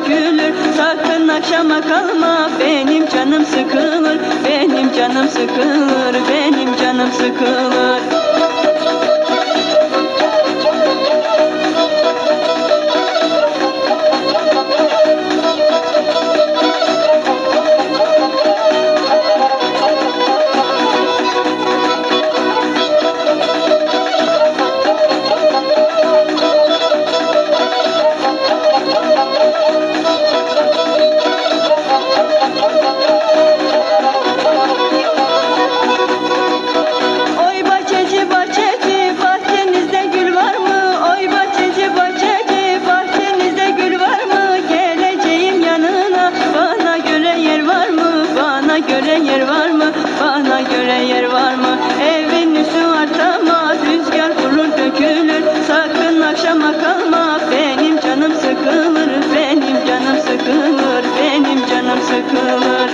dökülür. Sakın akşama kalma, benim canım sıkılır. Benim canım sıkılır, benim canım sıkılır. Bana göre yer var mı? Evin üstü artama, rüzgar vurur dökülür. Sakın akşama kalma, benim canım sıkılır. Benim canım sıkılır, benim canım sıkılır.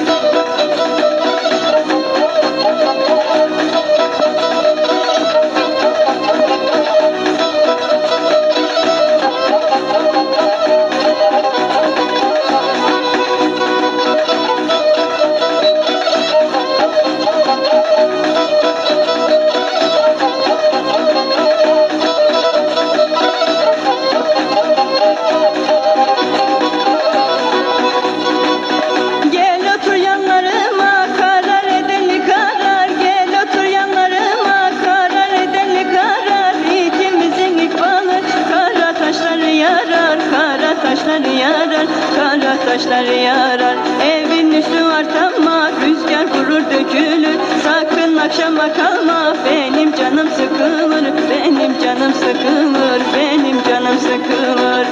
Kara taşlar yarar, evin üstü artama, rüzgar vurur dökülür. Sakın akşama kalma, benim canım sıkılır. Benim canım sıkılır, benim canım sıkılır.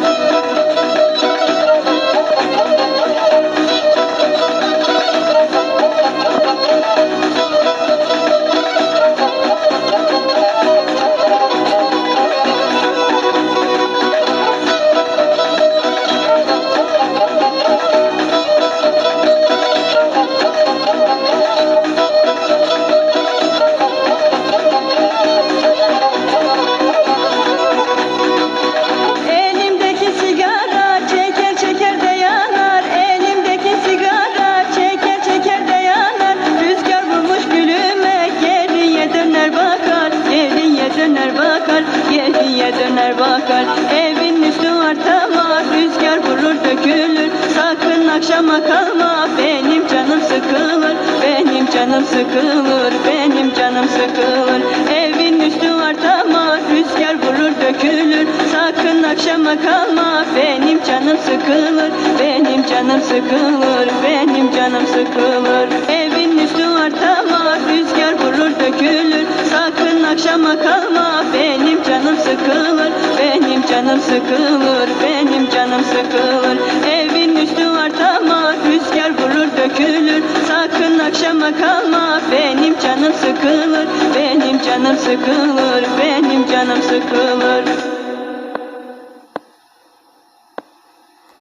Geriye döner bakar, evin üstü artama, rüzgar vurur dökülür. Sakın akşama kalma, benim canım sıkılır. Benim canım sıkılır, benim canım sıkılır. Evin üstü artama, rüzgar vurur dökülür. Sakın akşama kalma, benim canım sıkılır. Benim canım sıkılır, benim canım sıkılır. Evin üstü artama, rüzgar vurur dökülür. Sakın akşama kalma, benim canım sıkılır. Benim canım sıkılır, benim canım sıkılır. Evin üstü artama, rüzgar vurur dökülür. Sakın akşama kalma, benim canım sıkılır. Benim canım sıkılır, benim canım sıkılır.